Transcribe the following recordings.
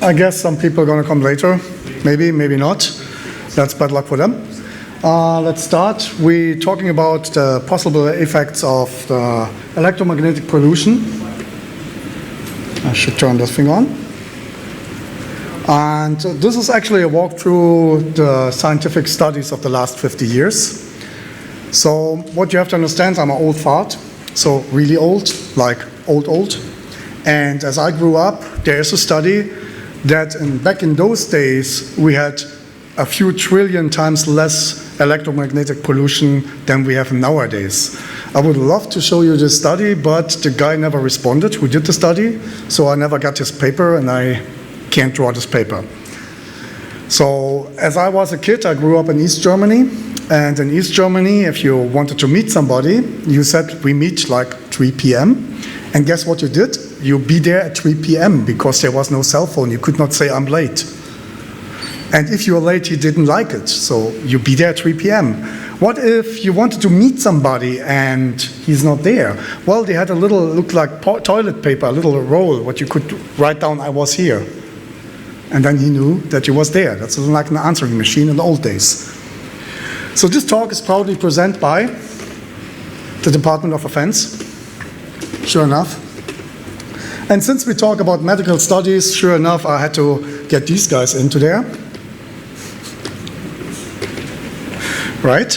I guess some people are going to come later. Maybe, maybe not. That's bad luck for them. Let's start. We're talking about the possible effects of the electromagnetic pollution. I should turn this thing on. And this is actually a walk through the scientific studies of the last 50 years. So what you have to understand, I'm an old fart, so really old, like old. And as I grew up, there is a study that back in those days, we had a few trillion times less electromagnetic pollution than we have nowadays. I would love to show you this study, but the guy never responded who did the study, so I never got his paper, and I can't draw this paper. So as I was a kid, I grew up in East Germany, and in East Germany, if you wanted to meet somebody, you said, we meet like 3 p.m., and guess what you did? You be there at 3 p.m. because there was no cell phone. You could not say, I'm late. And if you're late, he didn't like it, so you be there at 3 p.m. What if you wanted to meet somebody and he's not there? Well, they had a little, looked like toilet paper, a little roll, what you could write down, I was here. And then he knew that he was there. That's like an answering machine in the old days. So this talk is proudly presented by the Department of Defense, sure enough. And since we talk about medical studies, sure enough, I had to get these guys into there. Right?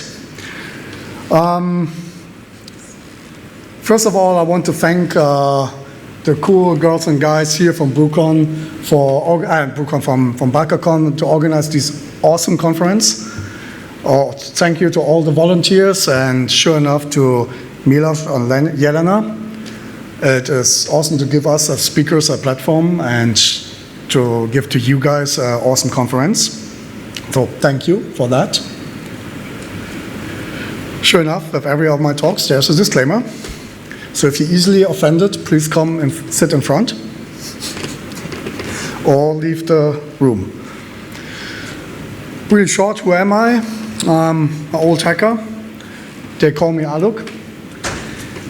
First of all, I want to thank the cool girls and guys here from BalCCon from BalCCon to organize this awesome conference. Thank you to all the volunteers, and sure enough to Milos and Jelena. It is awesome to give us as speakers a platform and to give to you guys an awesome conference. So thank you for that. Sure enough, with every of my talks, there's a disclaimer. So if you're easily offended, please come and sit in front or leave the room. Really short, who am I? I'm an old hacker. They call me Aluc.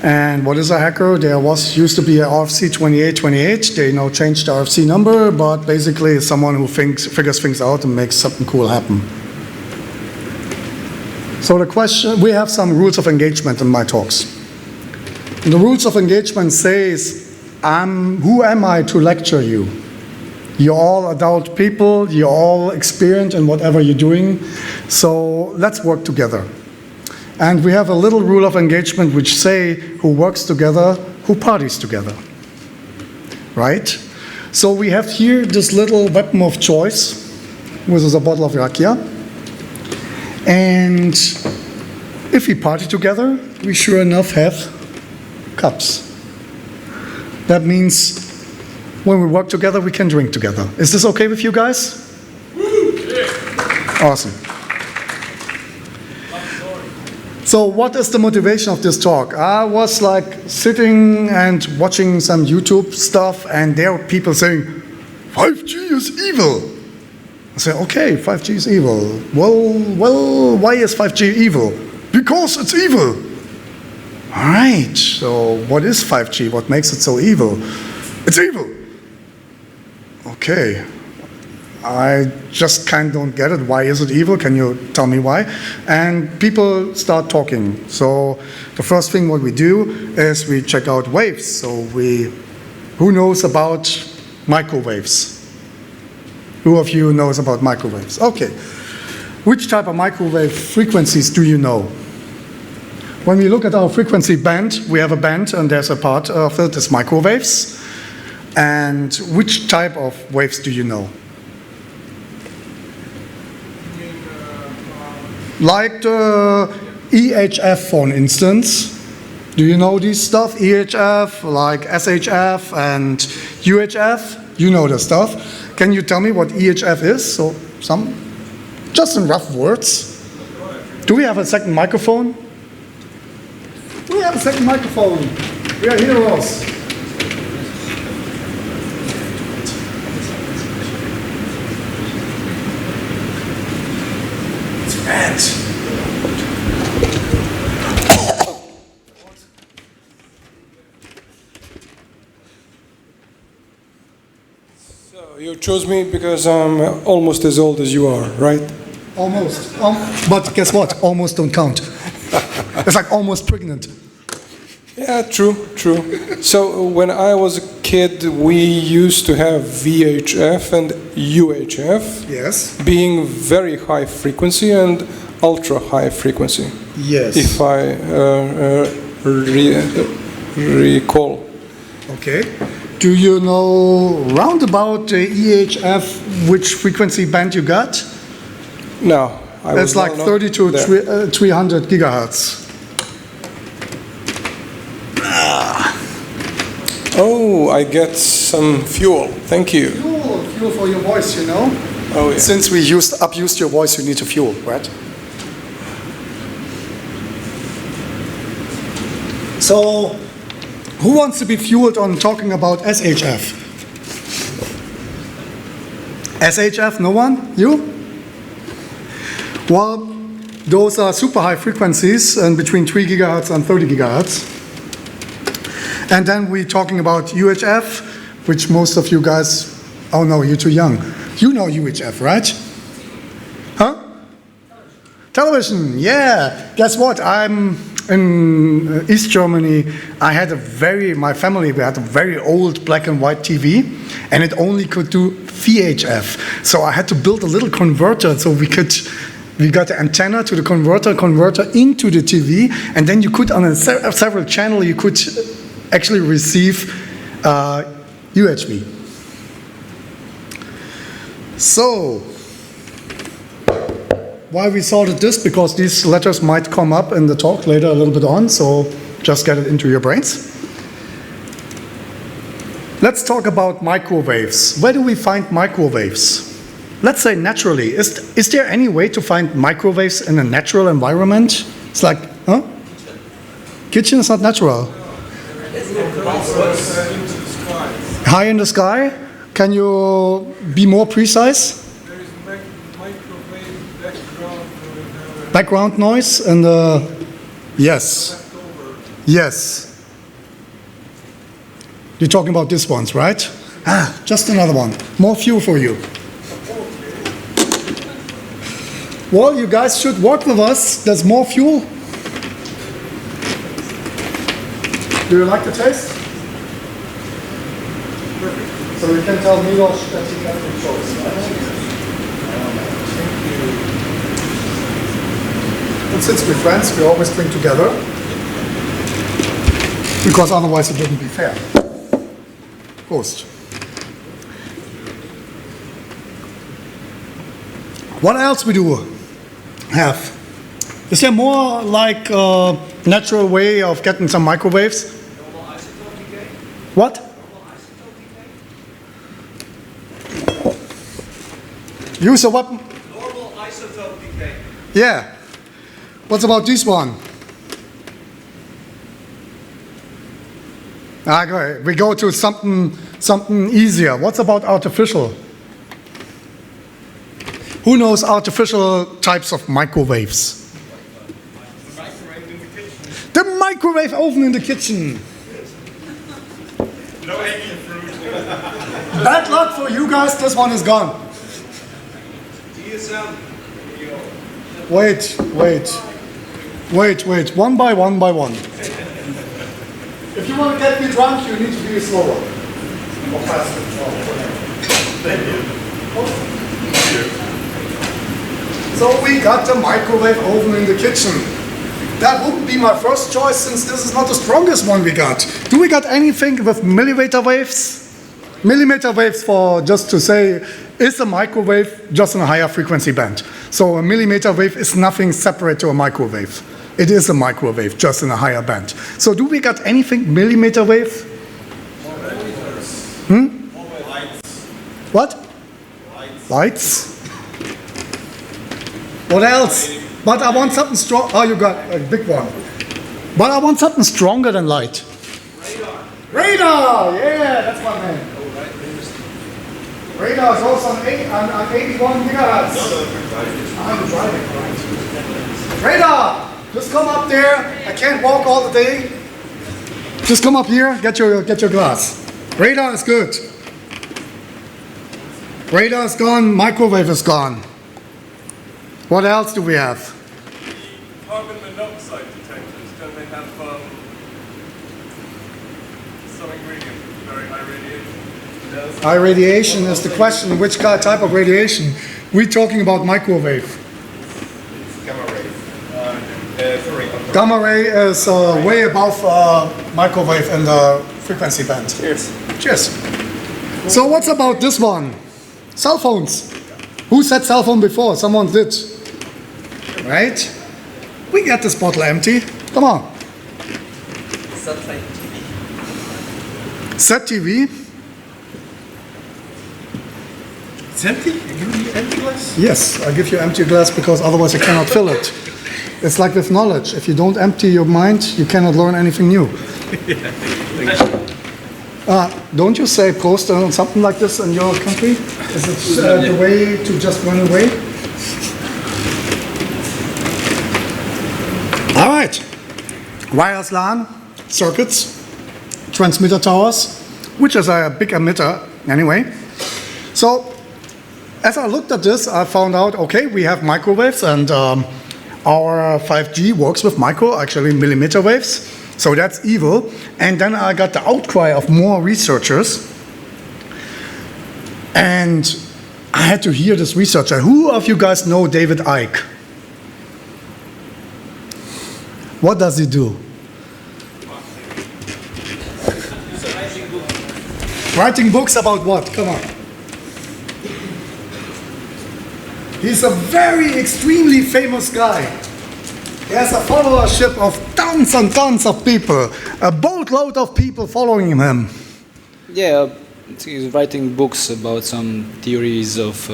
And what is a hacker? There used to be a RFC 2828. They now changed the RFC number, but basically it's someone who figures things out and makes something cool happen. So the question, we have some rules of engagement in my talks. And the rules of engagement says, who am I to lecture you? You're all adult people, you're all experienced in whatever you're doing, so let's work together. And we have a little rule of engagement which say, who works together, who parties together, right? So we have here this little weapon of choice, which is a bottle of rakia. And if we party together, we sure enough have cups. That means when we work together, we can drink together. Is this okay with you guys? Awesome. So what is the motivation of this talk? I was like sitting and watching some YouTube stuff, and there were people saying, 5G is evil. I say, okay, 5G is evil. Well, why is 5G evil? Because it's evil. All right, so what is 5G? What makes it so evil? It's evil. Okay. I just kind of don't get it. Why is it evil? Can you tell me why? And people start talking. So the first thing what we do is we check out waves. So who knows about microwaves? Who of you knows about microwaves? Okay. Which type of microwave frequencies do you know? When we look at our frequency band, we have a band and there's a part of it is microwaves. And which type of waves do you know? Like the EHF, for instance. Do you know this stuff? EHF, like SHF and UHF? You know the stuff. Can you tell me what EHF is? So just in rough words. Do we have a second microphone? We have a second microphone. We are heroes. It's red. So you're chose me because I'm almost as old as you are, right? Almost. But guess what? Almost don't count. It's like almost pregnant. Yeah, true. So when I was a kid, we used to have VHF and UHF. Yes. Being very high frequency and ultra high frequency. Yes. If I recall. Okay. Do you know round about EHF which frequency band you got? No. It's like 30 to 300 gigahertz. Oh, I get some fuel. Thank you. Fuel for your voice, you know? Oh, yeah. Since we abused your voice, you need to fuel, right? So, who wants to be fueled on talking about SHF? SHF, no one? You? Well, those are super high frequencies and between 3 gigahertz and 30 gigahertz. And then we're talking about UHF, which most of you guys, oh no, you're too young. You know UHF, right? Huh? Television, yeah. Guess what? I'm in East Germany. My family, we had a very old black and white TV, and it only could do VHF. So I had to build a little converter so we got the antenna to the converter into the TV, and then you could, on several channels, you could actually receive UHF. So, why we sorted this? Because these letters might come up in the talk later a little bit on, so just get it into your brains. Let's talk about microwaves. Where do we find microwaves? Let's say naturally. Is there any way to find microwaves in a natural environment? It's like, huh? Kitchen is not natural. High in the sky? Can you be more precise? There is microwave background noise and yes. Yes. You're talking about this ones, right? Just another one. More fuel for you. Well, you guys should work with us. There's more fuel. Do you like the taste? Perfect. So you can tell Milos that he got the choice, right? And since we're friends, we always drink together. Because otherwise it wouldn't be fair. Prost. What else we do have? Is there more like natural way of getting some microwaves? Normal isotope decay. What? Normal isotope decay. Use a weapon? Normal isotope decay. Yeah. What's about this one? Okay, we go to something easier. What's about artificial? Who knows artificial types of microwaves? The microwave oven in the kitchen. No hanging fruit. Bad luck for you guys, this one is gone. DSM. Wait, one by one. If you want to get me drunk, you need to be slower. Or faster. Thank you. So we got the microwave oven in the kitchen. That wouldn't be my first choice since this is not the strongest one we got. Do we got anything with millimeter waves? Millimeter waves, for just to say, is a microwave just in a higher frequency band. So a millimeter wave is nothing separate to a microwave. It is a microwave just in a higher band. So do we got anything millimeter wave? Lights. What? Lights. What else? But I want something strong. Oh, you got a big one. But I want something stronger than light. Radar! Yeah, that's my man. Radar is also on 81 gigahertz. I'm driving, right? Radar! Just come up there. I can't walk all the day. Just come up here, get your glass. Radar is good. Radar is gone, microwave is gone. What else do we have? Carbon monoxide detectors, don't they have some ingredient with very high radiation? Yes. High radiation is the question. Which type of radiation? We're talking about microwave. It's gamma ray. Sorry. Gamma ray is way above microwave in the frequency band. Cheers. Cheers. So what's about this one? Cell phones. Who said cell phone before? Someone did. Right? We get this bottle empty. Come on. Satellite TV. Set TV. It's empty? You give me empty glass? Yes, I give you empty glass because otherwise I cannot fill it. It's like with knowledge. If you don't empty your mind, you cannot learn anything new. Don't you say Prost or something like this in your country? Is it the way to just run away? All right. Wireless LAN, circuits, transmitter towers, which is a big emitter anyway. So, as I looked at this, I found out, okay, we have microwaves and our 5G works with actually millimeter waves. So that's evil. And then I got the outcry of more researchers. And I had to hear this researcher. Who of you guys know David Icke? What does he do? Writing books about what? Come on. He's a very extremely famous guy. He has a followership of tons and tons of people, a boatload of people following him. Yeah, he's writing books about some theories of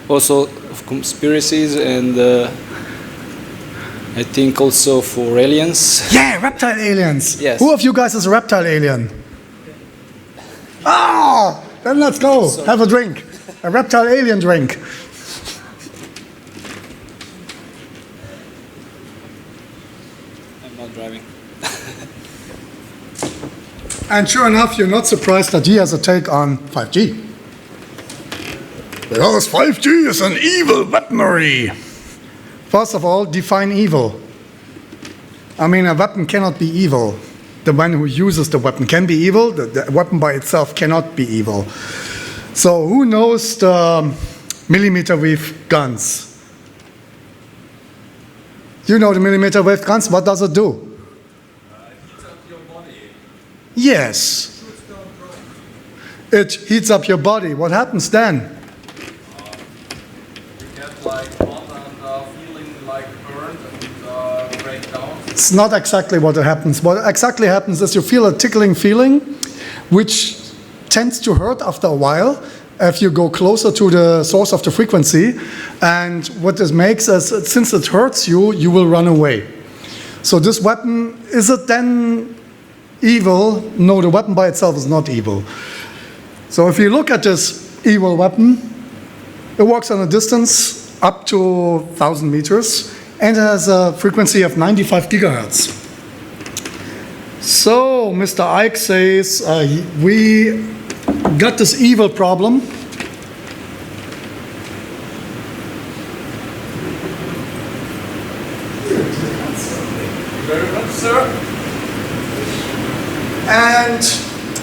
also of conspiracies and I think also for aliens. Yeah, reptile aliens. Yes. Who of you guys is a reptile alien? Ah, then let's go. Have a drink. A reptile alien drink. I'm not driving. And sure enough, you're not surprised that he has a take on 5G. Because 5G is an evil weaponry. First of all, define evil. I mean, a weapon cannot be evil. The one who uses the weapon can be evil. The weapon by itself cannot be evil. So who knows the millimeter wave guns? You know the millimeter wave guns. What does it do? It heats up your body. Yes. It heats up your body. What happens then? You get like hot and feeling like burned and break down. It's not exactly what happens. What exactly happens is you feel a tickling feeling, which tends to hurt after a while if you go closer to the source of the frequency. And what this makes is, since it hurts you, you will run away. So this weapon, is it then evil? No, the weapon by itself is not evil. So if you look at this evil weapon, it works on a distance up to 1,000 meters and has a frequency of 95 gigahertz. So Mr. Icke says we got this evil problem. Very much, sir. And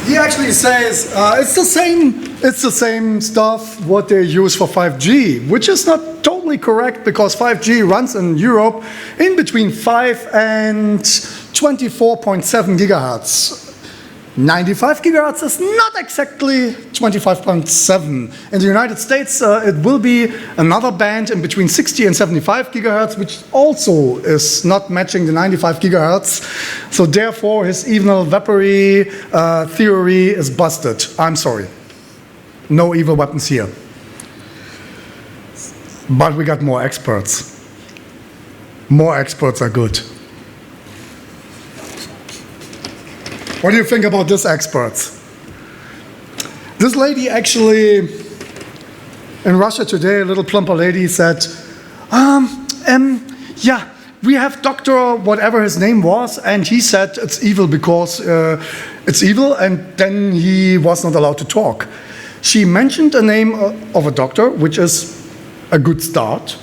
he actually says it's the same stuff what they use for 5G, which is not totally correct because 5G runs in Europe in between 5 and 24.7 gigahertz. 95 gigahertz is not exactly 25.7. In the United States, it will be another band in between 60 and 75 gigahertz, which also is not matching the 95 gigahertz. So therefore, his evil weaponry theory is busted. I'm sorry. No evil weapons here. But we got more experts. More experts are good. What do you think about this, experts? This lady actually, in Russia today, a little plumper lady said, yeah, we have Dr. whatever his name was, and he said it's evil because it's evil, and then he was not allowed to talk. She mentioned the name of a doctor, which is a good start.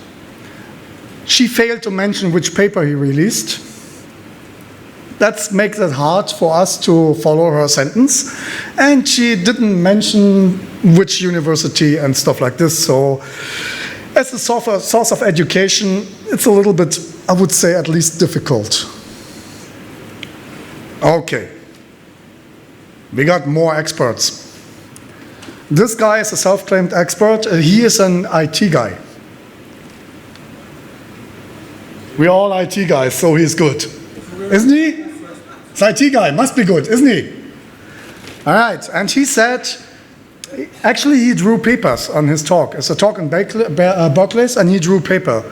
She failed to mention which paper he released. That makes it hard for us to follow her sentence. And she didn't mention which university and stuff like this. So as a source of education, it's a little bit, I would say, at least difficult. Okay. We got more experts. This guy is a self-claimed expert. He is an IT guy. We're all IT guys, so he's good. Isn't he? It's IT guy, must be good, isn't he? All right, and he said, actually he drew papers on his talk. It's a talk in Berkeley, and he drew paper.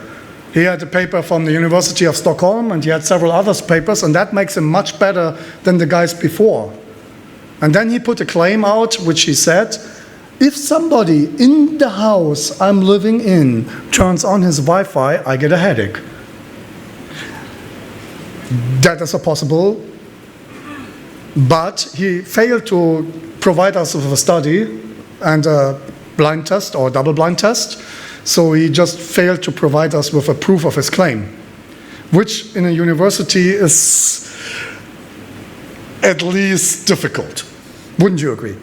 He had a paper from the University of Stockholm, and he had several other papers, and that makes him much better than the guys before. And then he put a claim out, which he said, if somebody in the house I'm living in turns on his Wi-Fi, I get a headache. That is a possible, but he failed to provide us with a study and a blind test or double-blind test, so he just failed to provide us with a proof of his claim, which in a university is at least difficult. Wouldn't you agree?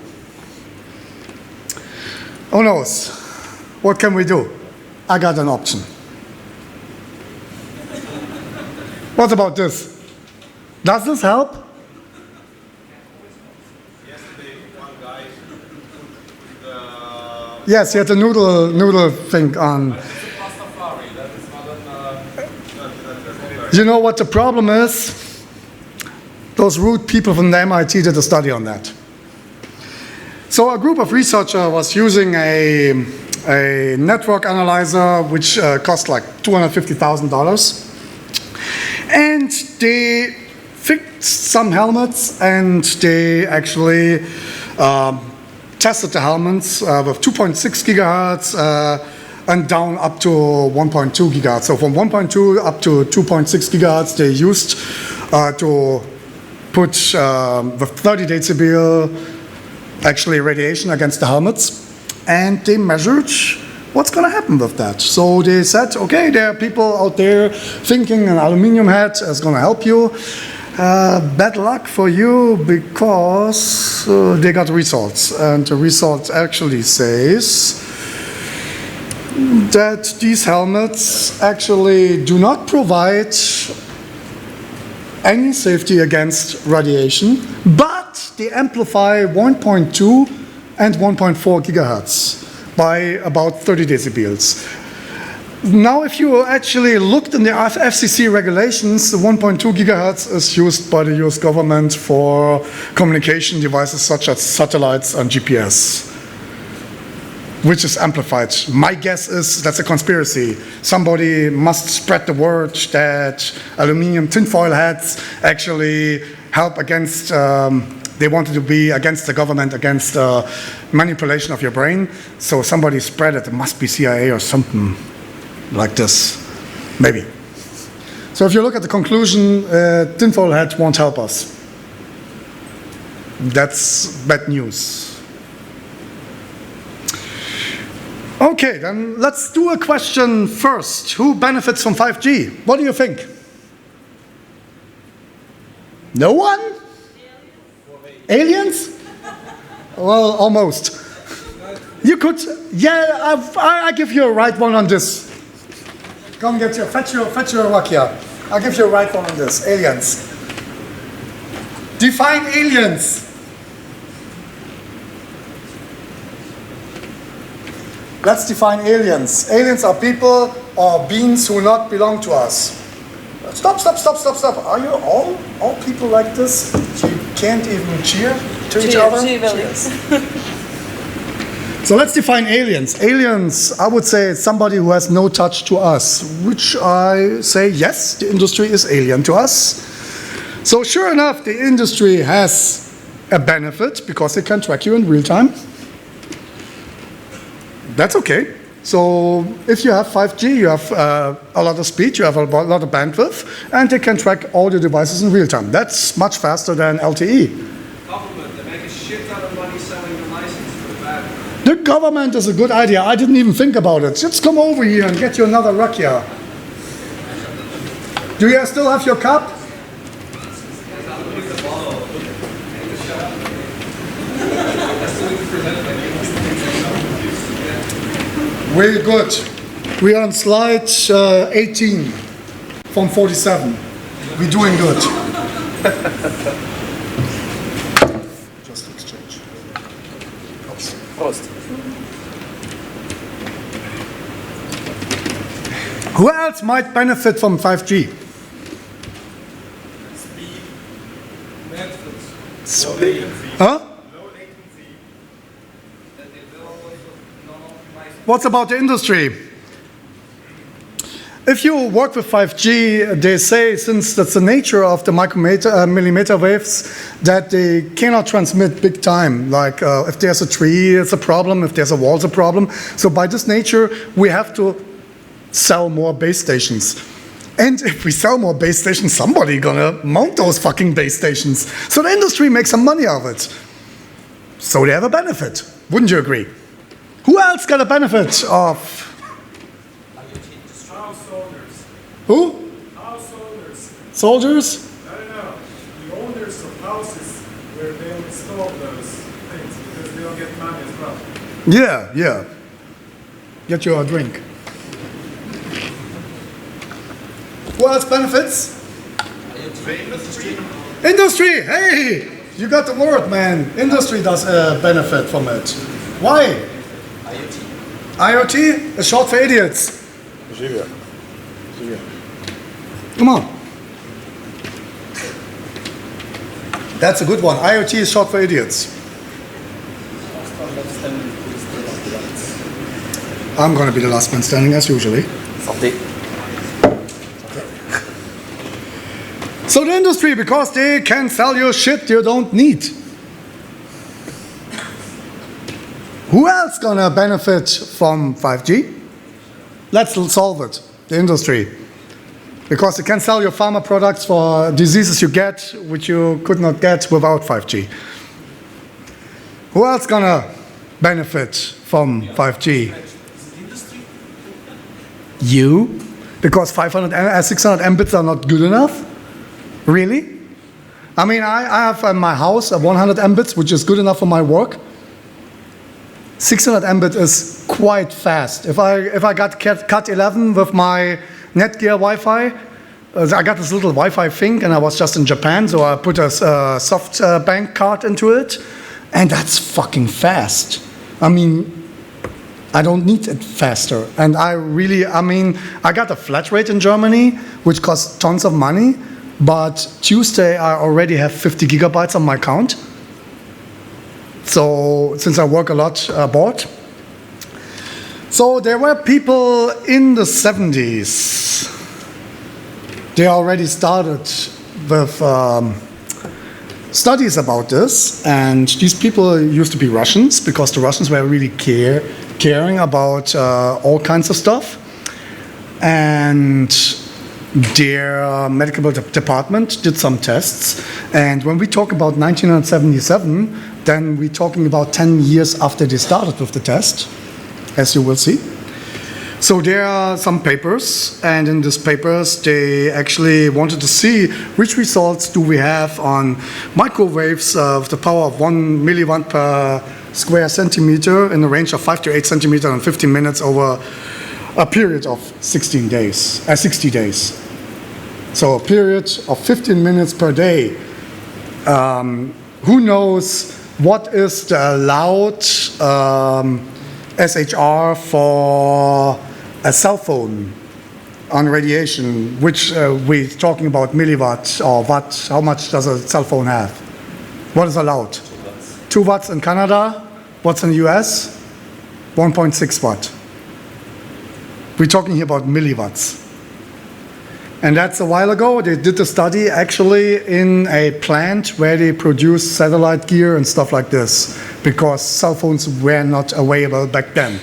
Who knows? What can we do? I got an option. What about this? Does this help? Yesterday, one guy Yes, he had the noodle thing on. Pastafari, that is not You know what the problem is? Those rude people from the MIT did a study on that. So a group of researchers was using a network analyzer which cost like $250,000. And they fixed some helmets, and they actually tested the helmets with 2.6 gigahertz and down up to 1.2 gigahertz. So from 1.2 up to 2.6 gigahertz they used to put the 30 decibel actually radiation against the helmets, and they measured what's going to happen with that. So they said, okay, there are people out there thinking an aluminum hat is going to help you. Bad luck for you, because they got results, and the results actually says that these helmets actually do not provide any safety against radiation, but they amplify 1.2 and 1.4 gigahertz by about 30 decibels. Now, if you actually looked in the FCC regulations, the 1.2 gigahertz is used by the US government for communication devices such as satellites and GPS, which is amplified. My guess is that's a conspiracy. Somebody must spread the word that aluminum tinfoil hats actually help against, they wanted to be against the government, against manipulation of your brain. So somebody spread it. It must be CIA or something like this, maybe. So if you look at the conclusion, tinfoil hat won't help us. That's bad news. Okay, then let's do a question first. Who benefits from 5G? What do you think? No one? Aliens? Well, almost. You could, yeah, I give you a right one on this. Come get your, fetch your Rakia. I'll give you a right one on this. Aliens. Define aliens. Let's define aliens. Aliens are people or beings who not belong to us. Stop. Are you all people like this? You can't even cheer to each other? Cheers. So let's define aliens. Aliens, I would say, it's somebody who has no touch to us, which I say, yes, the industry is alien to us. So sure enough, the industry has a benefit because it can track you in real time. That's okay. So if you have 5G, you have a lot of speed, you have a lot of bandwidth, and they can track all your devices in real time. That's much faster than LTE. government. They make a shit ton of money selling the license for the battery. The government is a good idea. I didn't even think about it. Just come over here and get you another rakia. Do you still have your cup? Very good. We are on slide 18 from 47. We're doing good. Just exchange. Prost. Who else might benefit from 5G? Speed, methods, Speed. Huh? low latency, that they will also non-optimize. What about the industry? If you work with 5G, they say, since that's the nature of the millimeter waves, that they cannot transmit big time. Like if there's a tree, it's a problem. If there's a wall, it's a problem. So by this nature, we have to sell more base stations. And if we sell more base stations, somebody gonna mount those fucking base stations. So the industry makes some money of it. So they have a benefit. Wouldn't you agree? Who else got a benefit of? House owners. Who? House owners. Soldiers? I don't know. The owners of houses where they'll install those things because they'll get money as well. Yeah, yeah. Get you a drink. Who else benefits? Industry! Hey! You got the word, man. Industry does benefit from it. Why? IoT is short for idiots. Come on. That's a good one. IoT is short for idiots. I'm going to be the last man standing as usually. So the industry, because they can sell you shit you don't need. Who else gonna benefit from 5G? Let's solve it, the industry. Because they can sell you pharma products for diseases you get, which you could not get without 5G. Who else gonna benefit from 5G? You? Because 600 Mbits are not good enough? Really? I mean, I have in my house a 100 Mbits, which is good enough for my work. 600 Mbit is quite fast. If I got cut 11 with my Netgear Wi-Fi, I got this little Wi-Fi thing, and I was just in Japan, so I put a SoftBank card into it, and that's fucking fast. I mean, I don't need it faster. And I got a flat rate in Germany, which costs tons of money. But Tuesday, I already have 50 gigabytes on my account. So, since I work a lot abroad. So, there were people in the 70s. They already started with studies about this. And these people used to be Russians, because the Russians were really caring about all kinds of stuff. And their medical department did some tests, and when we talk about 1977, then we're talking about 10 years after they started with the test, as you will see. So there are some papers, and in these papers they actually wanted to see which results do we have on microwaves of the power of 1 milliwatt per square centimeter in the range of 5 to 8 centimeters in 15 minutes over a period of 60 days. So a period of 15 minutes per day. Who knows what is the allowed SHR for a cell phone on radiation, which we're talking about milliwatts or watts. How much does a cell phone have? What is allowed? 2 watts in Canada. What's in the US? 1.6 watt. We're talking here about milliwatts. And that's a while ago. They did the study actually in a plant where they produce satellite gear and stuff like this, because cell phones were not available back then.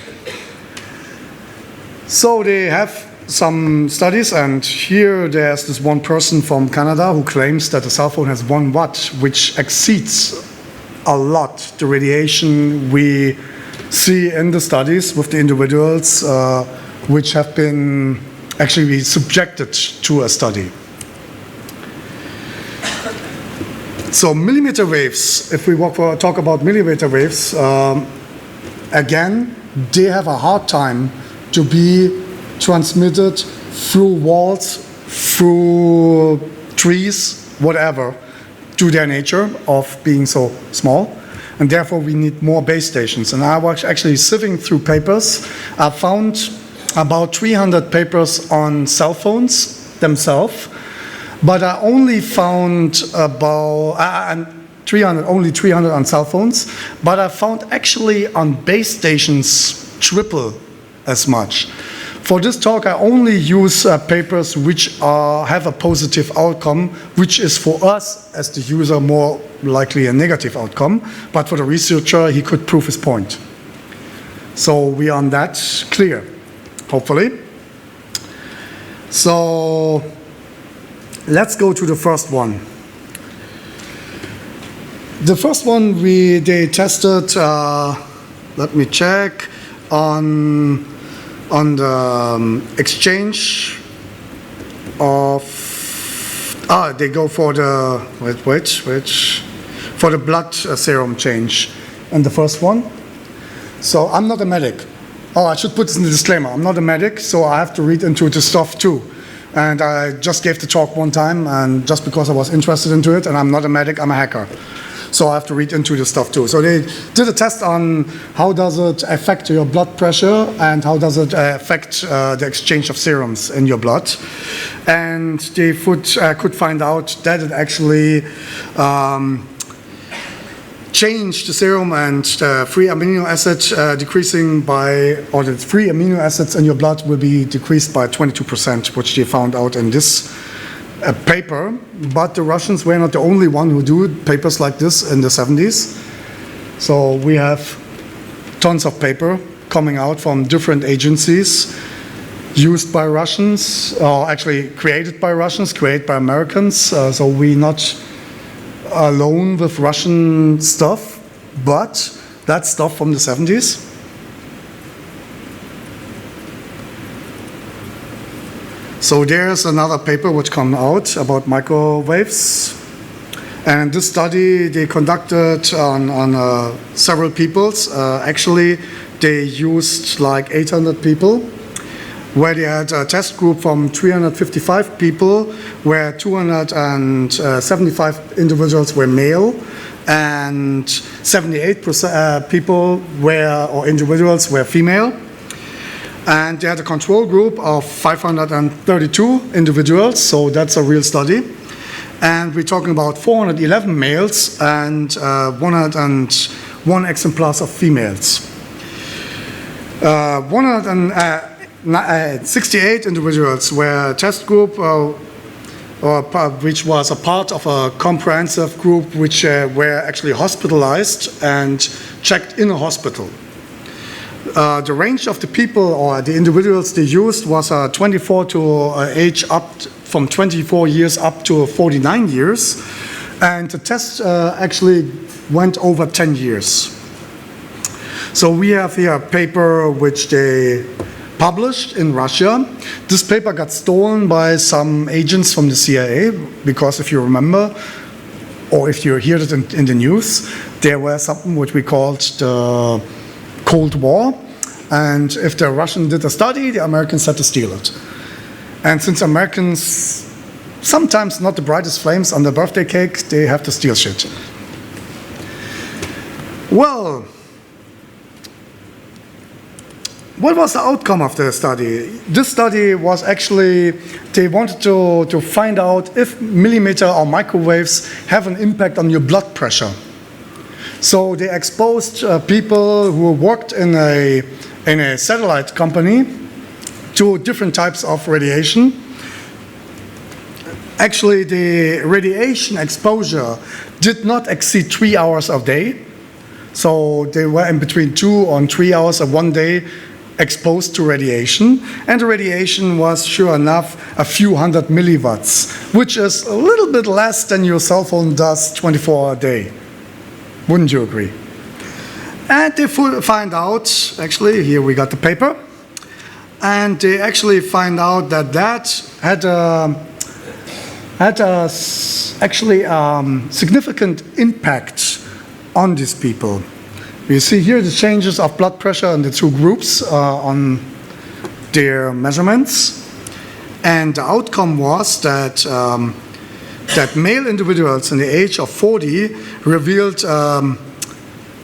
So they have some studies, and here there's this one person from Canada who claims that a cell phone has 1 watt, which exceeds a lot the radiation we see in the studies with the individuals which have been actually subjected to a study. So millimeter waves, if we talk about millimeter waves, again, they have a hard time to be transmitted through walls, through trees, whatever, to their nature of being so small. And therefore we need more base stations. And I was actually sifting through papers. I found about 300 papers on cell phones themselves, but I only found about only 300 on cell phones, but I found actually on base stations triple as much. For this talk, I only use papers which have a positive outcome, which is for us as the user more likely a negative outcome, but for the researcher, he could prove his point. So we are on that clear, hopefully. So let's go to the first one. The first one they tested, let me check, on the exchange of, they go for the, for the blood serum change in the first one. So I'm not a medic. Oh, I should put this in the disclaimer. I'm not a medic, so I have to read into the stuff too. And I just gave the talk one time, and just because I was interested into it, and I'm not a medic, I'm a hacker. So I have to read into the stuff too. So they did a test on how does it affect your blood pressure and how does it affect the exchange of serums in your blood. And they could find out that it actually changed the serum and the free amino acid decreasing by, or the free amino acids in your blood will be decreased by 22%, which they found out in this paper. But the Russians were not the only one who do papers like this in the 70s. So we have tons of paper coming out from different agencies used by Russians, or actually created by Russians, created by Americans. So we're not alone with Russian stuff, but that's stuff from the 70s. So there's another paper which come out about microwaves. And this study they conducted on several peoples. Actually, they used like 800 people, where they had a test group from 355 people, where 275 individuals were male, and 78% people or individuals were female. And they had a control group of 532 individuals, so that's a real study. And we're talking about 411 males and 101 exemplars of females. 168 individuals were a test group, which was a part of a comprehensive group which were actually hospitalized and checked in a hospital. The range of the people or the individuals they used was 24 to age up from 24 years up to 49 years, and the test actually went over 10 years. So we have here a paper which they published in Russia. This paper got stolen by some agents from the CIA, because if you remember, or if you heard it in the news, there was something which we called the Cold War, and if the Russians did a study, the Americans had to steal it. And since Americans sometimes not the brightest flames on the birthday cake, they have to steal shit. Well, what was the outcome of the study? This study was actually, they wanted to find out if millimeter or microwaves have an impact on your blood pressure. So they exposed people who worked in a satellite company to different types of radiation. Actually, the radiation exposure did not exceed 3 hours a day. So they were in between 2 and 3 hours of one day exposed to radiation. And the radiation was, sure enough, a few hundred milliwatts, which is a little bit less than your cell phone does 24 hours a day. Wouldn't you agree? And they find out, actually, here we got the paper, and they actually find out that that had a significant impact on these people. You see here the changes of blood pressure in the two groups on their measurements. And the outcome was that that male individuals in the age of 40 revealed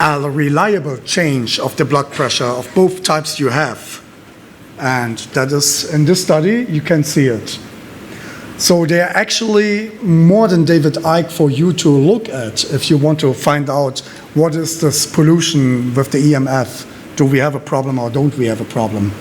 a reliable change of the blood pressure of both types you have. And that is, in this study, you can see it. So they're actually more than David Icke for you to look at if you want to find out what is this pollution with the EMF. Do we have a problem or don't we have a problem?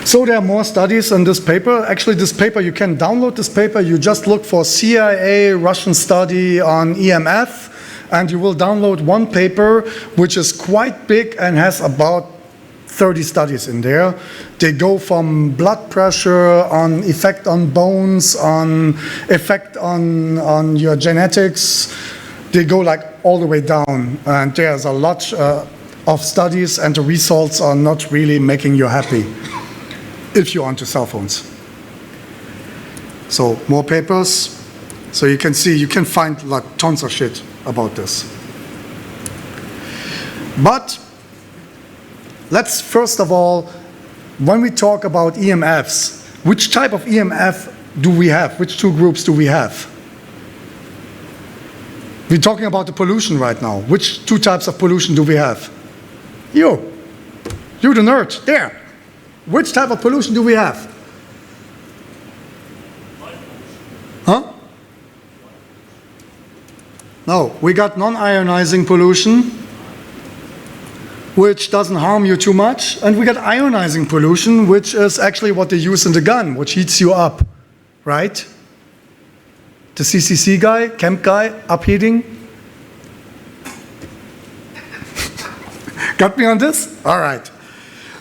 So there are more studies in this paper. Actually, this paper, you can download this paper. You just look for CIA Russian study on EMF, and you will download one paper which is quite big and has about 30 studies in there. They go from blood pressure, on effect on bones, on effect on your genetics. They go like all the way down. And there's a lot of studies, and the results are not really making you happy if you're onto cell phones. So more papers. So you can see, you can find like tons of shit about this. But let's first of all, when we talk about EMFs, which type of EMF do we have? Which two groups do we have? We're talking about the pollution right now. Which two types of pollution do we have? You the nerd, there. Which type of pollution do we have? Huh? No, we got non-ionizing pollution, which doesn't harm you too much, and we got ionizing pollution, which is actually what they use in the gun, which heats you up, right? The CCC guy, camp guy, upheating. Got me on this? All right.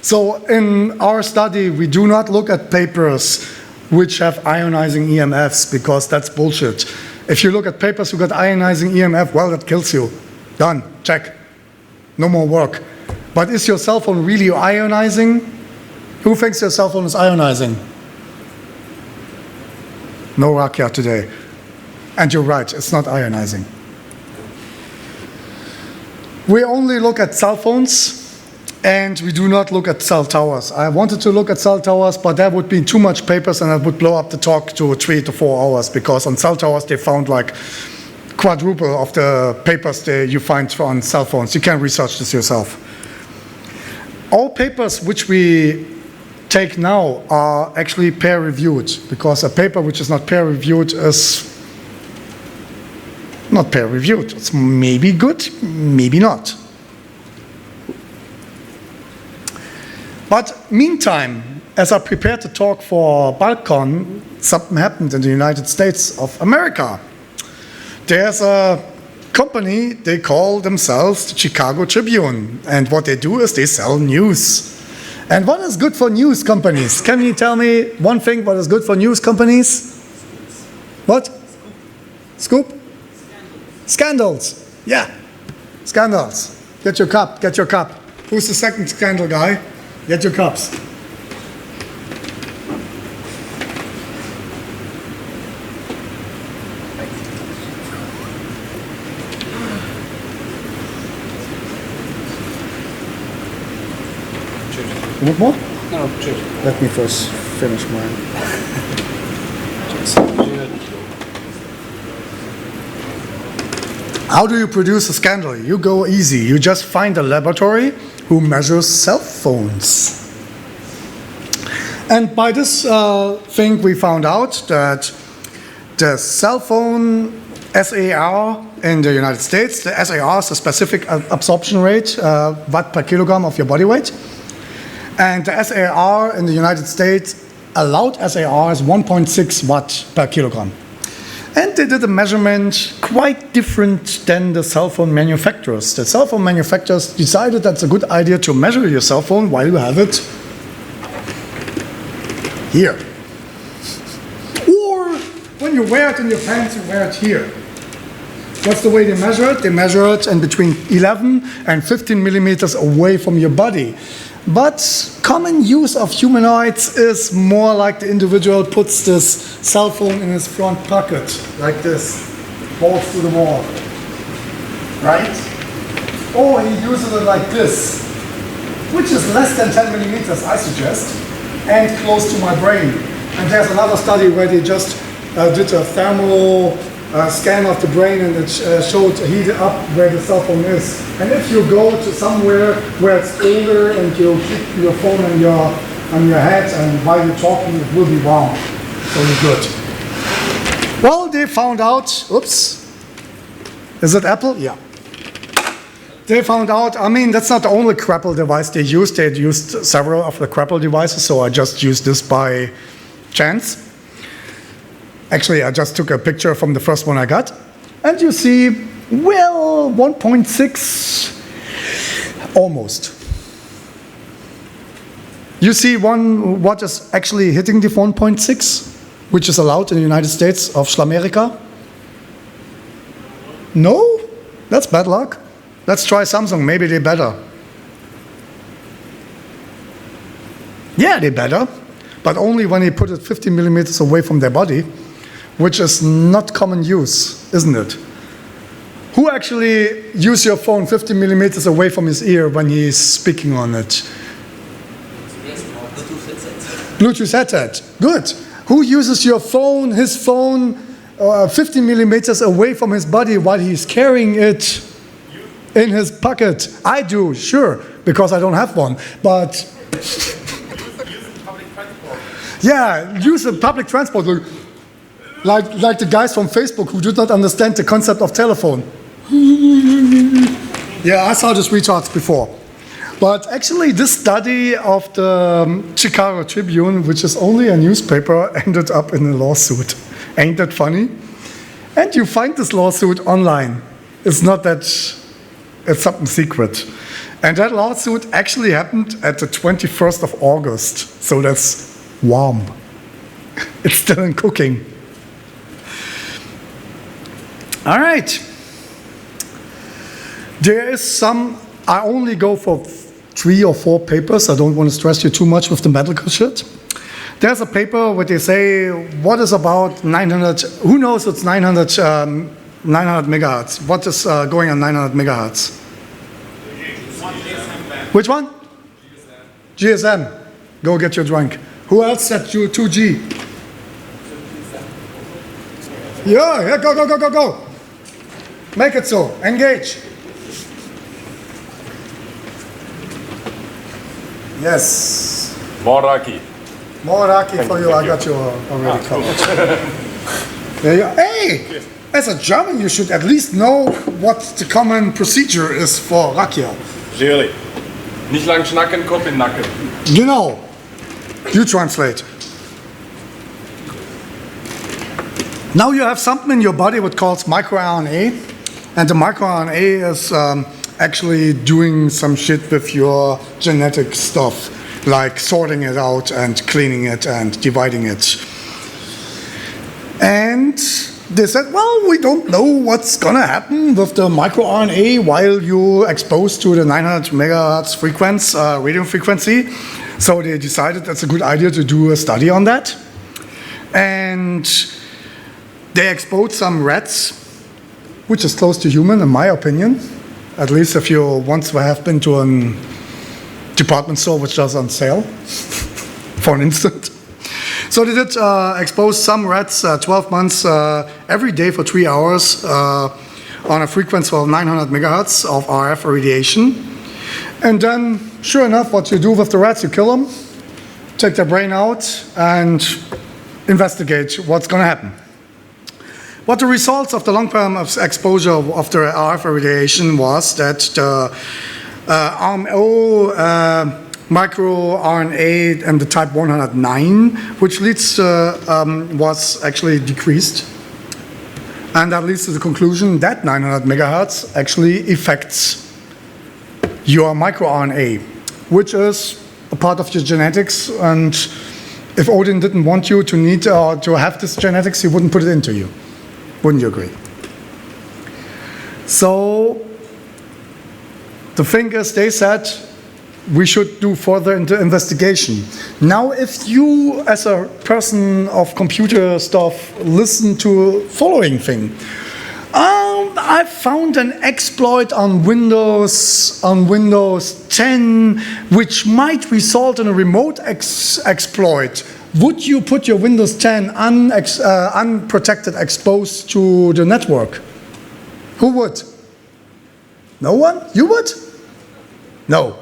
So in our study, we do not look at papers which have ionizing EMFs, because that's bullshit. If you look at papers who got ionizing EMF, well, that kills you. Done, check. No more work. But is your cell phone really ionizing? Who thinks your cell phone is ionizing? No rakia today. And you're right, it's not ionizing. We only look at cell phones, and we do not look at cell towers. I wanted to look at cell towers, but that would be too much papers, and I would blow up the talk to 3 to 4 hours, because on cell towers they found like quadruple of the papers you find on cell phones. You can research this yourself. All papers which we take now are actually peer-reviewed, because a paper which is not peer-reviewed is not peer-reviewed. It's maybe good, maybe not. But meantime, as I prepared to talk for BalCCon, something happened in the United States of America. There's a company, they call themselves the Chicago Tribune, and what they do is they sell news. And what is good for news companies? Can you tell me one thing what is good for news companies? What? Scoop? Scandals. Yeah, scandals. Get your cup, get your cup. Who's the second scandal guy? Get your cups. You want more? No, cheers. Let me first finish mine. How do you produce a scandal? You go easy. You just find a laboratory who measures cell phones. And by this thing, we found out that the cell phone SAR in the United States, the SAR is the specific absorption rate, watt per kilogram of your body weight. And the SAR in the United States, allowed SAR is 1.6 watt per kilogram. And they did a measurement quite different than the cell phone manufacturers. The cell phone manufacturers decided that's a good idea to measure your cell phone while you have it here. Or when you wear it in your pants, you wear it here. What's the way they measure it? They measure it in between 11 and 15 millimeters away from your body. But common use of humanoids is more like the individual puts this cell phone in his front pocket, like this, holds to the wall, right? Or he uses it like this, which is less than 10 millimeters, I suggest, and close to my brain. And there's another study where they just did a thermal scan of the brain, and it showed heated up where the cell phone is. And if you go to somewhere where it's colder and you keep your phone on your head, and while you're talking, it will be warm. So you're good. Well, they found out, oops, is it Apple? Yeah. They found out, I mean, that's not the only Crapple device they used. They used several of the Crapple devices, so I just used this by chance. Actually, I just took a picture from the first one I got. And you see, well, 1.6, almost. You see what is actually hitting the 1.6, which is allowed in the United States of Schlamerika? No? That's bad luck. Let's try Samsung, maybe they're better. Yeah, they're better, but only when they put it 50 millimeters away from their body, which is not common use, isn't it? Who actually use your phone 50 millimeters away from his ear when he's speaking on it? Yes, Bluetooth headset. Bluetooth headset, good. Who uses his phone 50 millimeters away from his body while he's carrying it in his pocket? I do, sure, because I don't have one, but yeah, use a public transport. Like the guys from Facebook who do not understand the concept of telephone. Yeah, I saw this retards before. But actually, this study of the Chicago Tribune, which is only a newspaper, ended up in a lawsuit. Ain't that funny? And you find this lawsuit online. It's not that, it's something secret. And that lawsuit actually happened at the 21st of August. So that's warm. It's still in cooking. All right. There is some, I only go for 3 or 4 papers. I don't want to stress you too much with the medical shit. There's a paper where they say, what is about 900, who knows it's 900 megahertz? What is going on 900 megahertz? Which one? GSM. Go get your drink. Who else said you 2G? Yeah, go. Make it so. Engage. Yes. More Raki. More Raki for you. I got you already covered. There you. Hey! As a German, you should at least know what the common procedure is for Rakia. Really. Nicht lang schnacken, Kopf in Nacken. You know. You translate. Now you have something in your body what calls microRNA, and the microRNA is actually doing some shit with your genetic stuff, like sorting it out and cleaning it and dividing it. And they said, well, we don't know what's gonna happen with the microRNA while you're exposed to the 900 megahertz radio frequency. So they decided that's a good idea to do a study on that. And they exposed some rats, which is close to human, in my opinion. At least if you once have been to a department store which does on sale, for an instant. So they did expose some rats 12 months every day for 3 hours on a frequency of 900 megahertz of RF radiation. And then, sure enough, what you do with the rats, you kill them, take their brain out, and investigate what's going to happen. What the results of the long-term exposure of the RF radiation was that the RMO microRNA and the type 109, which leads to, was actually decreased. And that leads to the conclusion that 900 megahertz actually affects your microRNA, which is a part of your genetics. And if Odin didn't want you to have this genetics, he wouldn't put it into you. Wouldn't you agree? So the thing is, they said we should do further investigation. Now, if you, as a person of computer stuff, listen to following thing, I found an exploit on Windows 10, which might result in a remote exploit. Would you put your Windows 10 unprotected, exposed to the network? Who would? No one? You would? No.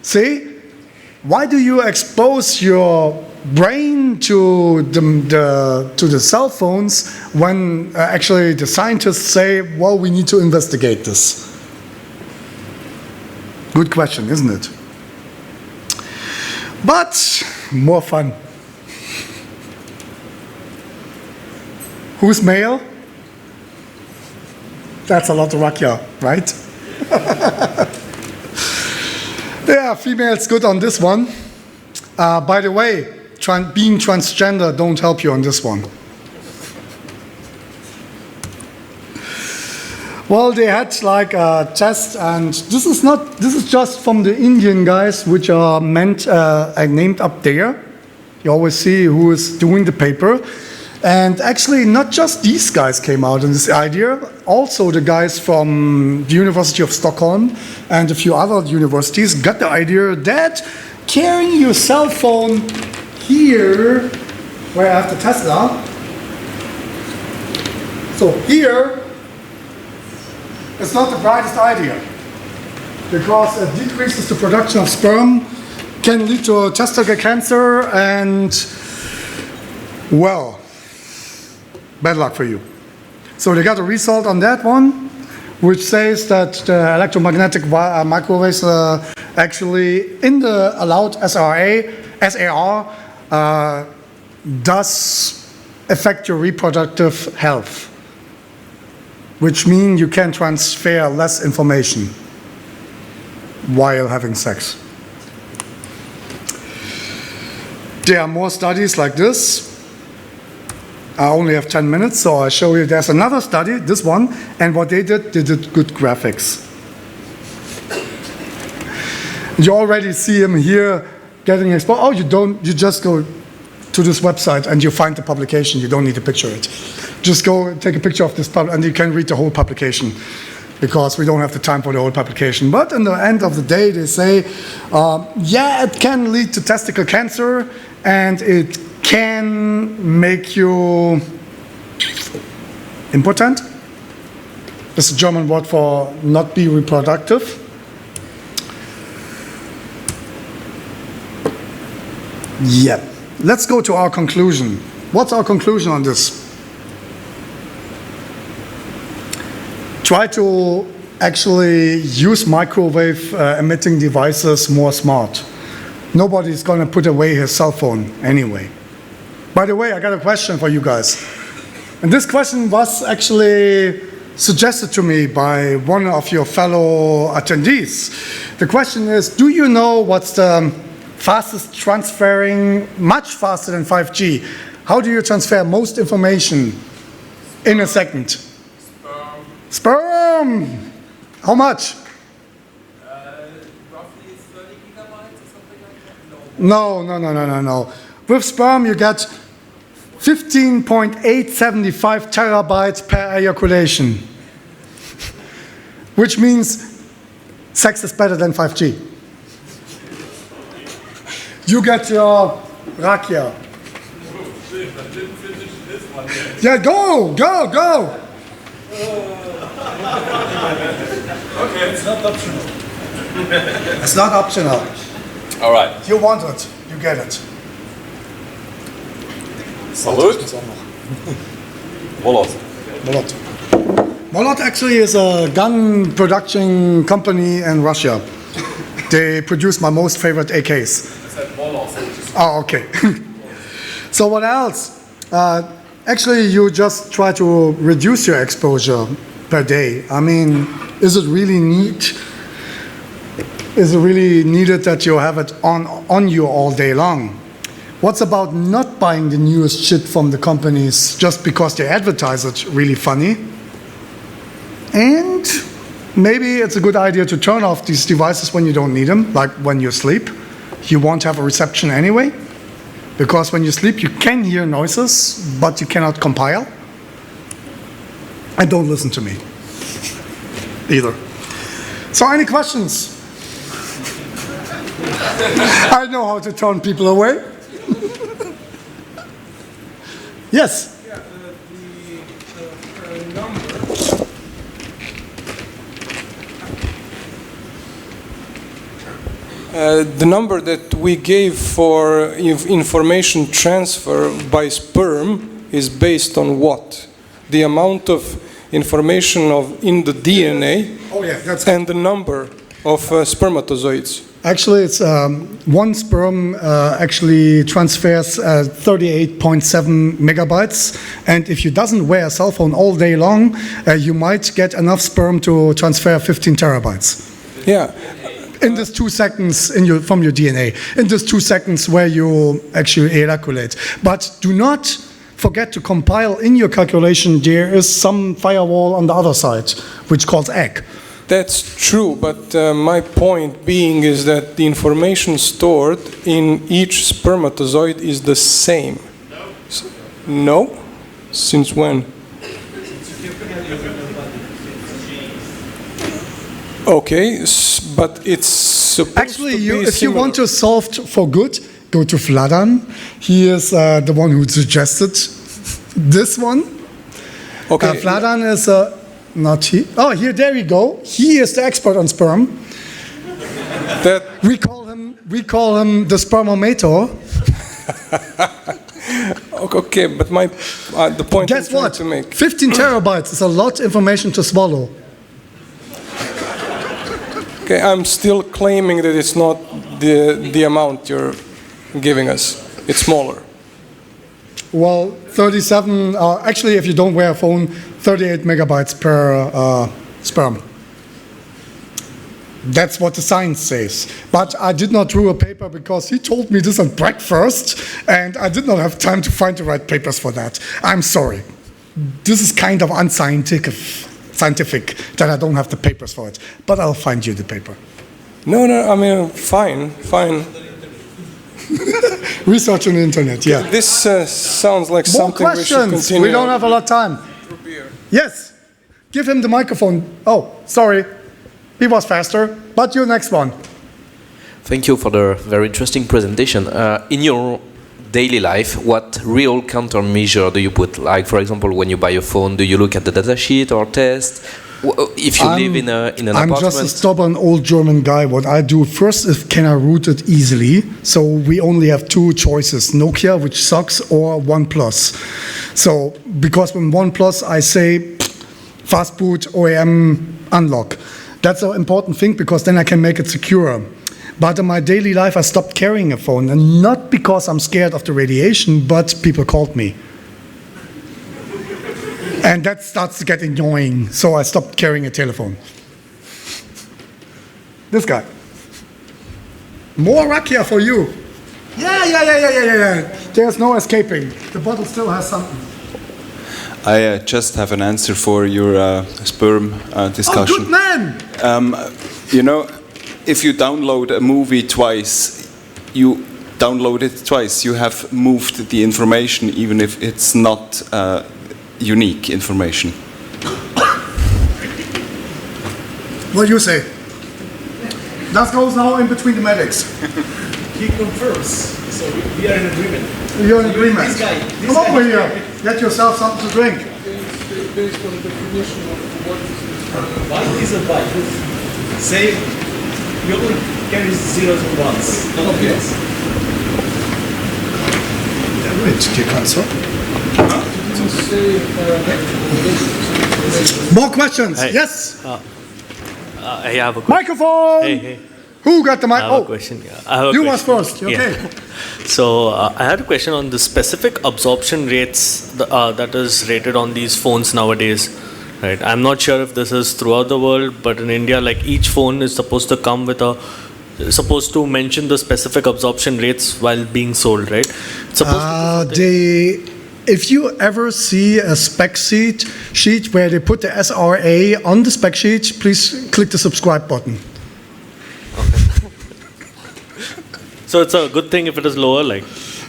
See? Why do you expose your brain to the cell phones when actually the scientists say, well, we need to investigate this? Good question, isn't it? But more fun. Who's male? That's a lot of Rakia, right? Yeah, female's good on this one. By the way, being transgender don't help you on this one. Well, they had like a test, and this is just from the Indian guys, which are named up there. You always see who is doing the paper. And actually, not just these guys came out on this idea, also the guys from the University of Stockholm and a few other universities got the idea that carrying your cell phone here, where I have the Tesla, so here, it's not the brightest idea, because it decreases the production of sperm, can lead to testicle cancer, and, well, bad luck for you. So they got a result on that one, which says that the electromagnetic microwaves actually in the allowed SAR does affect your reproductive health, which means you can transfer less information while having sex. There are more studies like this. I only have 10 minutes, so I'll show you. There's another study, this one, and what they did good graphics. You already see him here getting exposed. Oh, you just go to this website and you find the publication. You don't need to picture it. Just go take a picture of this and you can read the whole publication, because we don't have the time for the whole publication. But in the end of the day, they say, yeah, it can lead to testicle cancer, and it can make you impotent. It's a German word for not be reproductive. Yeah. Let's go to our conclusion. What's our conclusion on this? Try to actually use microwave emitting devices more smart. Nobody's going to put away his cell phone anyway. By the way, I got a question for you guys. And this question was actually suggested to me by one of your fellow attendees. The question is, do you know what's the fastest transferring, much faster than 5G? How do you transfer most information in a second? Sperm. Sperm! How much? Roughly 30 gigabytes or something like that? No. With sperm, you get 15.875 terabytes per ejaculation, which means sex is better than 5G. You get your rakia. Oh, shit, I didn't finish this one yet. Yeah, go! Okay. It's not optional. It's not optional. All right. You want it, you get it. Salute. Volos. Molot actually is a gun production company in Russia. They produce my most favorite AKs. I said Volos. Oh, okay. So what else? Actually, you just try to reduce your exposure per day. I mean, is it really needed that you have it on you all day long? What's about not buying the newest shit from the companies just because they advertise it really funny? And maybe it's a good idea to turn off these devices when you don't need them, like when you sleep. You won't have a reception anyway, because when you sleep you can hear noises, but you cannot compile. And don't listen to me either. So any questions? I know how to turn people away. Yes? Yeah, the number. The number that we gave for information transfer by sperm is based on what? The amount of information in the DNA and the number of spermatozoids. Actually, it's one sperm actually transfers 38.7 megabytes, and if you doesn't wear a cell phone all day long, you might get enough sperm to transfer 15 terabytes. Yeah. In this 2 seconds from your DNA, in this 2 seconds where you actually ejaculate. But do not forget to compile in your calculation, there is some firewall on the other side, which calls egg. That's true, but my point being is that the information stored in each spermatozoid is the same. No? Since when? Okay, but it's supposed Actually, to be if you similar. want to solve for good, go to Vladan. He is the one who suggested this one. Okay. Vladan is not he. Oh, here, there we go. He is the expert on sperm. That We call him the spermometer. okay, but the point Guess I'm trying what? to make. 15 terabytes is a lot of information to swallow. Okay, I'm still claiming that it's not the amount you're giving us. It's smaller. Well, 37, actually, if you don't wear a phone, 38 megabytes per sperm. That's what the science says. But I did not do a paper because he told me this at breakfast, and I did not have time to find the right papers for that. I'm sorry. This is kind of unscientific that I don't have the papers for it. But I'll find you the paper. No, I mean, fine. Research on the internet, yeah. This sounds like More something we should questions. continue. We don't have a lot of time. Yes. Give him the microphone. Oh, sorry. He was faster. But you next one. Thank you for the very interesting presentation. In your daily life, what real countermeasure do you put? Like, for example, when you buy a phone, do you look at the datasheet or test? If you live in an I'm apartment? just a stubborn old German guy. What I do first is can I root it easily? So we only have 2 choices, Nokia, which sucks, or OnePlus. So because with OnePlus I say fast boot, OEM, unlock. That's an important thing because then I can make it secure. But in my daily life I stopped carrying a phone, and not because I'm scared of the radiation, but people called me. And that starts to get annoying, so I stopped carrying a telephone. This guy. More rakia for you. Yeah. There's no escaping. The bottle still has something. I just have an answer for your sperm discussion. Oh, good man! You know, if you download a movie twice, you download it twice. You have moved the information, even if it's not unique information. What do you say? That goes now in between the medics. He confirms. So we are in agreement. You're in agreement. This guy. Come over here. Get yourself something to drink. Based on the definition of what is Byte is a byte. Say, you only carry zeros and ones. Okay. Wait, you can't stop. More questions? Hey. Yes. I have a question. Microphone. Hey. Who got the mic? I have a question. Yeah. I have a You question. was first. Okay. Yeah. So I had a question on the specific absorption rates that is rated on these phones nowadays. Right. I'm not sure if this is throughout the world, but in India, like each phone is supposed to come with supposed to mention the specific absorption rates while being sold, right? It's supposed to be something- if you ever see a spec sheet where they put the SRA on the spec sheet, please click the subscribe button. So it's a good thing if it is lower, like?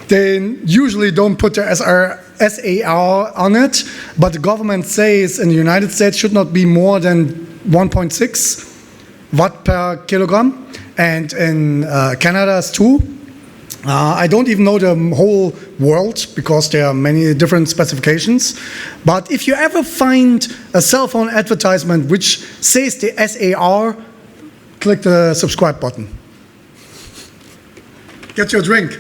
They usually don't put the SAR on it, but the government says in the United States should not be more than 1.6 watt per kilogram, and in Canada is 2. I don't even know the whole world because there are many different specifications. But if you ever find a cell phone advertisement which says the SAR, click the subscribe button. Get your drink.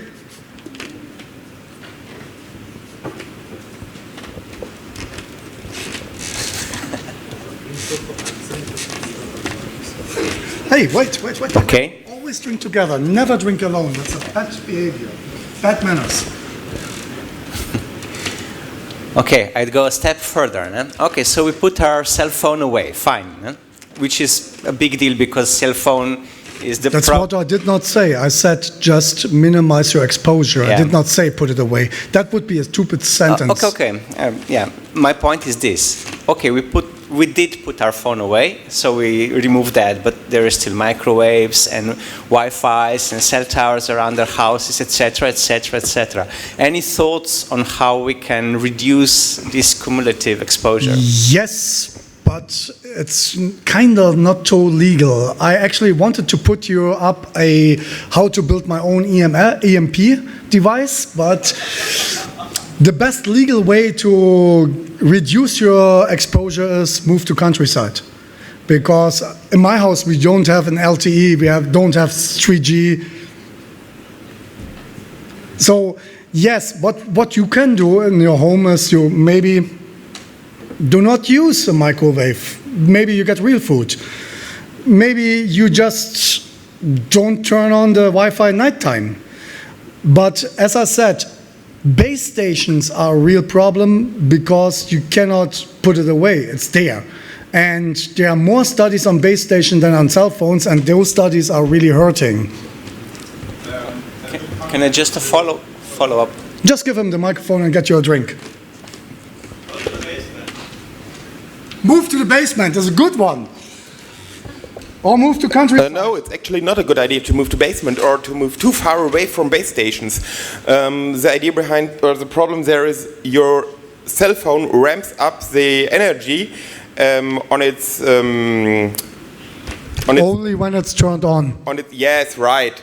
Hey, wait. Okay. Always drink together, never drink alone. That's a bad behavior, bad manners. Okay, I'd go a step further. Okay, so we put our cell phone away, fine. Which is a big deal because cell phone is the That's what I did not say. I said just minimize your exposure. Yeah. I did not say put it away. That would be a stupid sentence. Okay. Yeah, my point is this. Okay, we did put our phone away, so we removed that, but there is still microwaves and Wi-Fi's and cell towers around our houses, etc., etc., etc. Any thoughts on how we can reduce this cumulative exposure? Yes, but it's kind of not so legal. I actually wanted to put you up a how to build my own EMP device, but the best legal way to reduce your exposure is move to countryside. Because in my house we don't have an LTE, don't have 3G. So yes, what you can do in your home is you maybe do not use a microwave. Maybe you get real food. Maybe you just don't turn on the Wi-Fi at nighttime. But as I said, base stations are a real problem because you cannot put it away. It's there. And there are more studies on base stations than on cell phones, and those studies are really hurting. Can I just follow up? Just give him the microphone and get you a drink. Move to the basement. That's a good one. Or move to countryside. No, it's actually not a good idea to move to basement or to move too far away from base stations. The idea behind, or the problem there is your cell phone ramps up the energy on its... Only when it's turned on. Yes, right.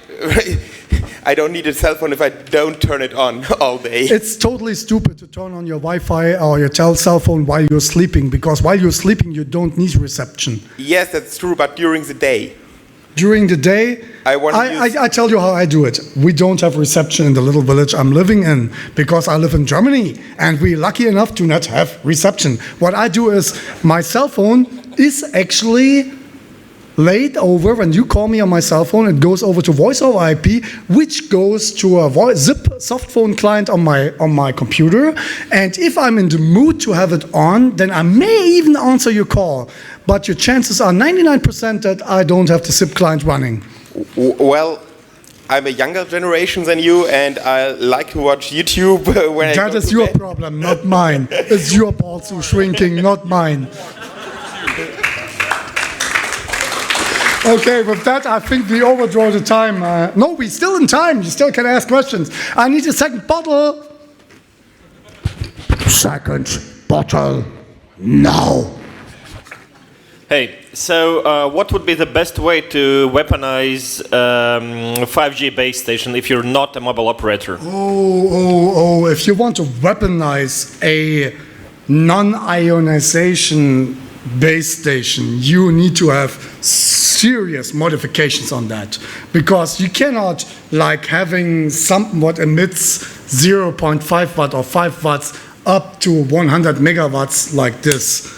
I don't need a cell phone if I don't turn it on all day. It's totally stupid to turn on your Wi-Fi or your cell phone while you're sleeping, because while you're sleeping you don't need reception. Yes, that's true, but during the day. During the day, I tell you how I do it. We don't have reception in the little village I'm living in because I live in Germany and we're lucky enough to not have reception. What I do is my cell phone is actually laid over. When you call me on my cell phone, it goes over to voice over IP, which goes to a zip soft phone client on my computer. And if I'm in the mood to have it on, then I may even answer your call. But your chances are 99% that I don't have the zip client running. Well, I'm a younger generation than you, and I like to watch YouTube when I go to bed. That is your problem, not mine. It's your balls who shrinking, not mine. Okay, with that, I think we overdraw the time. No, we're still in time. You still can ask questions. I need a second bottle. Second bottle now. Hey, so what would be the best way to weaponize 5G base station if you're not a mobile operator? If you want to weaponize a non-ionization base station, you need to have serious modifications on that, because you cannot, like having something what emits 0.5 watt or 5 watts up to 100 megawatts like this.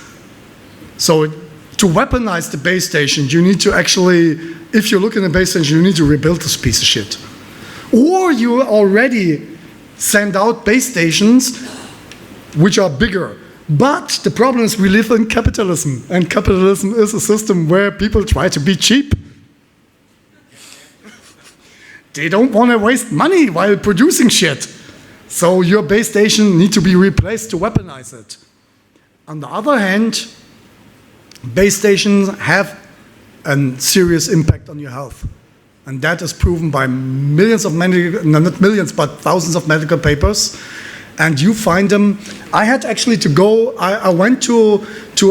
So to weaponize the base station, you need to actually, if you look in the base station, you need to rebuild this piece of shit. Or you already send out base stations which are bigger. But the problem is we live in capitalism, and capitalism is a system where people try to be cheap. They don't want to waste money while producing shit. So your base station needs to be replaced to weaponize it. On the other hand, base stations have a serious impact on your health. And that is proven by millions of not millions, but thousands of medical papers. And you find them. I had actually to go, I went to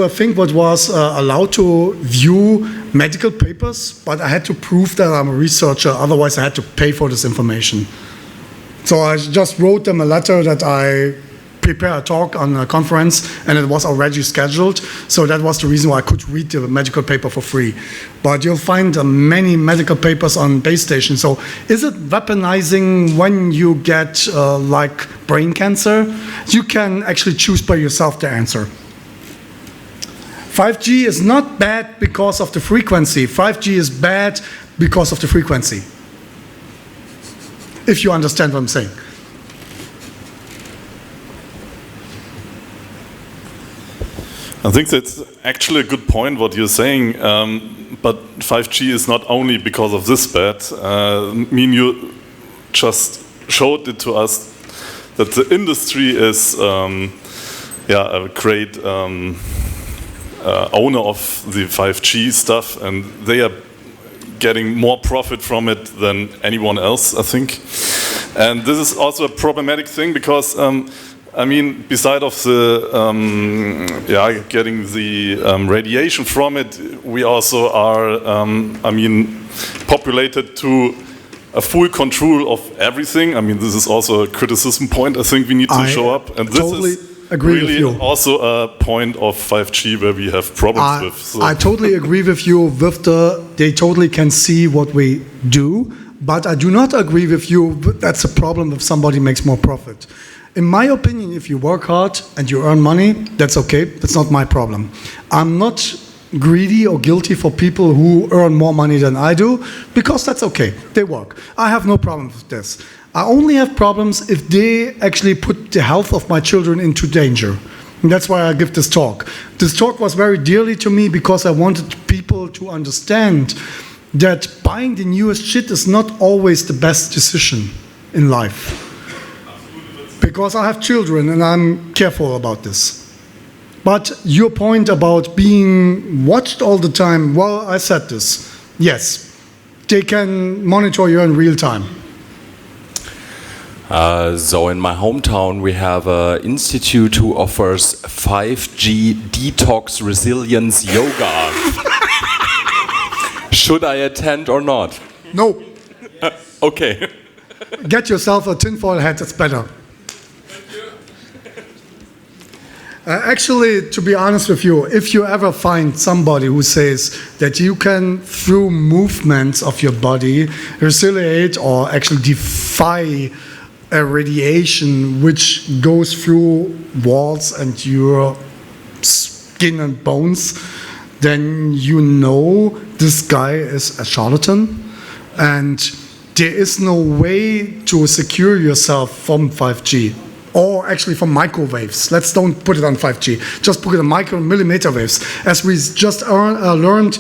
a thing what was allowed to view medical papers, but I had to prove that I'm a researcher, otherwise I had to pay for this information. So I just wrote them a letter that I prepare a talk on a conference, and it was already scheduled. So that was the reason why I could read the medical paper for free. But you'll find many medical papers on base stations. So is it weaponizing when you get like brain cancer? You can actually choose by yourself the answer. 5G is not bad because of the frequency. 5G is bad because of the frequency. If you understand what I'm saying. I think that's actually a good point what you're saying, but 5G is not only because of this bad. I mean, you just showed it to us that the industry is a great owner of the 5G stuff, and they are getting more profit from it than anyone else, I think. And this is also a problematic thing because I mean, beside of the getting the radiation from it, we also are, I mean, populated to a full control of everything. I mean, this is also a criticism point I think we need to show up, and this is really also a point of 5G where we have problems with. So. I totally agree with you. They totally can see what we do, but I do not agree with you. That's a problem if somebody makes more profit. In my opinion, if you work hard and you earn money, that's okay. That's not my problem. I'm not greedy or guilty for people who earn more money than I do, because that's okay. They work. I have no problem with this. I only have problems if they actually put the health of my children into danger. And that's why I give this talk. This talk was very dearly to me because I wanted people to understand that buying the newest shit is not always the best decision in life. Because I have children and I'm careful about this. But your point about being watched all the time, well, I said this. Yes, they can monitor you in real time. So in my hometown we have an institute who offers 5G detox resilience yoga. Should I attend or not? No. Okay. Get yourself a tinfoil hat, it's better. Actually, to be honest with you, if you ever find somebody who says that you can, through movements of your body, resiliate or actually defy a radiation which goes through walls and your skin and bones, then you know this guy is a charlatan, and there is no way to secure yourself from 5G. Or actually from microwaves. Let's don't put it on 5G. Just put it on micro-millimeter waves. As we just learned,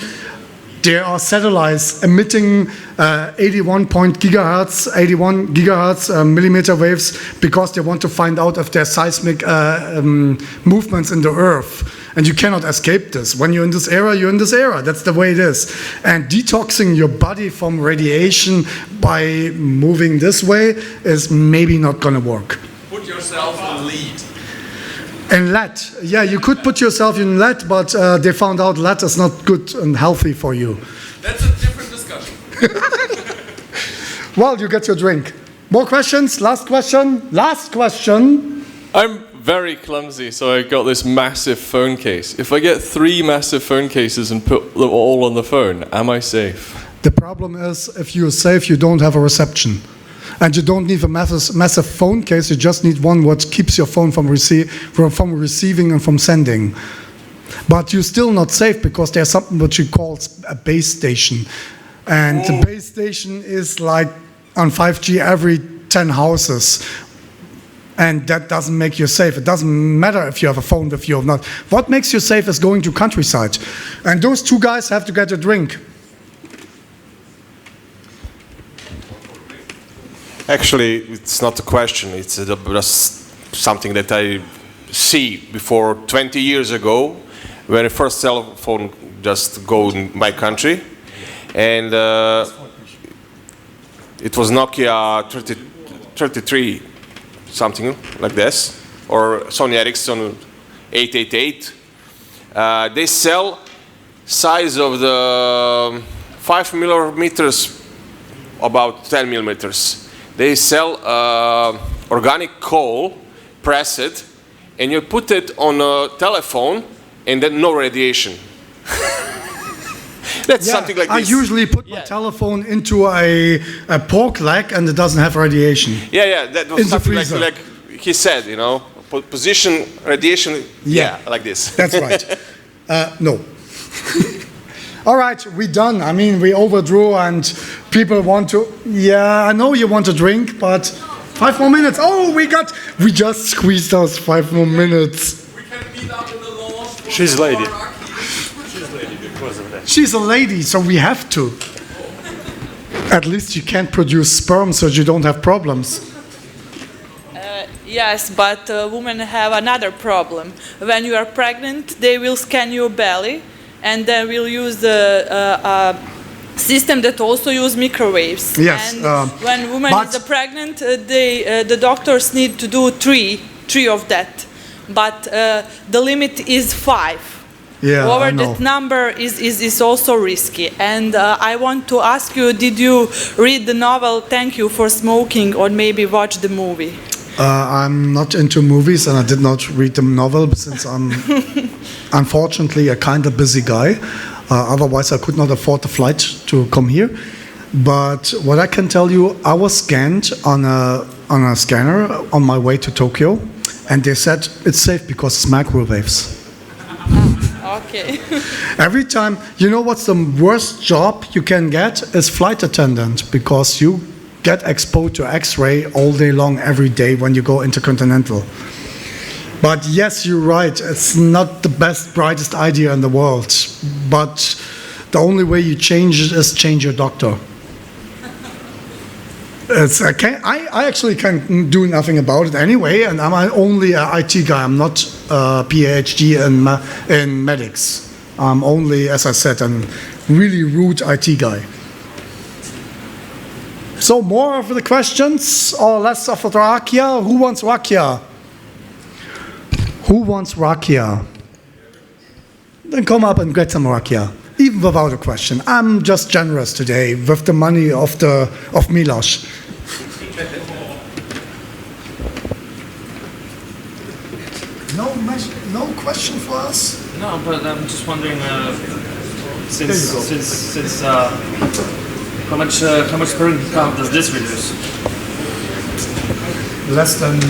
there are satellites emitting 81 gigahertz millimeter waves because they want to find out if there's seismic movements in the Earth. And you cannot escape this. When you're in this era, you're in this era. That's the way it is. And detoxing your body from radiation by moving this way is maybe not going to work. Put yourself in lead. And lead. Yeah, you could put yourself in lead, but they found out lead is not good and healthy for you. That's a different discussion. Well, you get your drink. More questions? Last question? Last question. I'm very clumsy, so I got this massive phone case. If I get 3 massive phone cases and put them all on the phone, am I safe? The problem is, if you're safe, you don't have a reception. And you don't need a massive phone case, you just need one what keeps your phone from receiving and from sending. But you're still not safe because there's something what you call a base station. And the base station is like on 5G every 10 houses. And that doesn't make you safe. It doesn't matter if you have a phone with you or not. What makes you safe is going to countryside. And those 2 guys have to get a drink. Actually, it's not a question. It's just something that I see before 20 years ago, when the first cell phone just go in my country, and it was Nokia 33, something like this, or Sony Ericsson 888. They sell size of the 5 millimeters, about 10 millimeters. They sell organic coal, press it, and you put it on a telephone, and then no radiation. That's something like I this. usually put my telephone into a pork leg and it doesn't have radiation. Yeah, that was In the something freezer. like he said, you know, position, radiation, like this. That's right. No. All right, we're done. I mean, we overdrew and people want to, I know you want to drink, but 5 more minutes. Oh, we just squeezed those 5 more minutes. She's a lady. She's a lady because of that. She's a lady, so we have to. At least you can't produce sperm, so you don't have problems. Yes, but women have another problem. When you are pregnant, they will scan your belly, and they will use the system that also use microwaves. Yes. And when woman is pregnant, the doctors need to do three of that. But the limit is 5. Yeah, Over I know. that number is also risky. And I want to ask you, did you read the novel Thank You for Smoking, or maybe watch the movie? I'm not into movies and I did not read the novel since I'm unfortunately a kind of busy guy. Otherwise I could not afford the flight to come here. But what I can tell you, I was scanned on a scanner on my way to Tokyo, and they said it's safe because it's microwaves. Okay. Every time, you know what's the worst job you can get is flight attendant, because you get exposed to X-ray all day long, every day when you go intercontinental. But yes, you're right, it's not the best, brightest idea in the world. But the only way you change it is change your doctor. I actually can do nothing about it anyway, and I'm only an IT guy. I'm not a PhD in medics. I'm only, as I said, a really rude IT guy. So more of the questions or less of the rakia? Who wants rakia? Who wants rakia? Then come up and get some rakia, even without a question. I'm just generous today with the money of Miloš. No question for us? No, but I'm just wondering, since how much sperm count does this reduce? Less than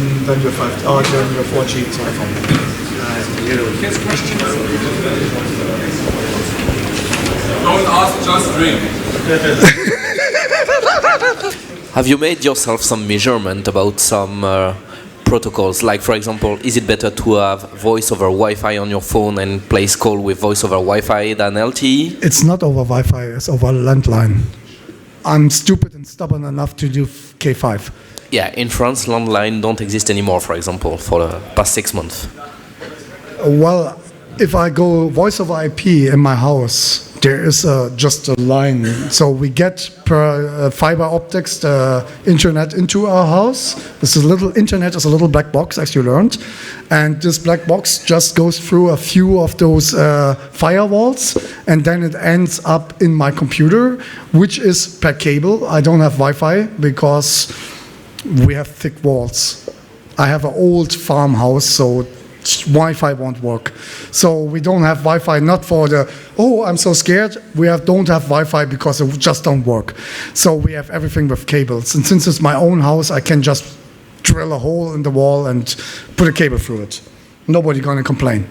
your 4G telephone. Here's a question. Don't ask, just drink. Have you made yourself some measurement about some protocols? Like, for example, is it better to have voice over Wi-Fi on your phone and place call with voice over Wi-Fi than LTE? It's not over Wi-Fi, it's over landline. I'm stupid and stubborn enough to do K5. Yeah, in France, landline don't exist anymore, for example, for the past 6 months. Well, if I go voice over IP in my house, there is just a line. So we get per fiber optics the internet into our house. Internet is a little black box, as you learned. And this black box just goes through a few of those firewalls, and then it ends up in my computer, which is per cable. I don't have Wi-Fi because we have thick walls. I have an old farmhouse, so Wi-Fi won't work. So we don't have Wi-Fi, not for the, I'm so scared. We don't have Wi-Fi because it just don't work. So we have everything with cables. And since it's my own house, I can just drill a hole in the wall and put a cable through it. Nobody gonna complain.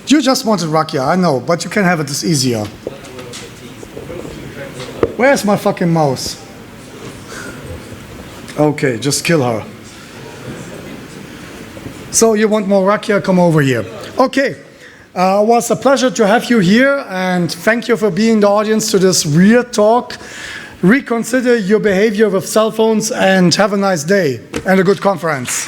You just wanted rakia, I know, but you can have it this easier. Where's my fucking mouse? Okay, just kill her. So you want more rakia? Come over here. Okay, it was a pleasure to have you here, and thank you for being the audience to this weird talk. reconsider your behavior with cell phones and have a nice day and a good conference.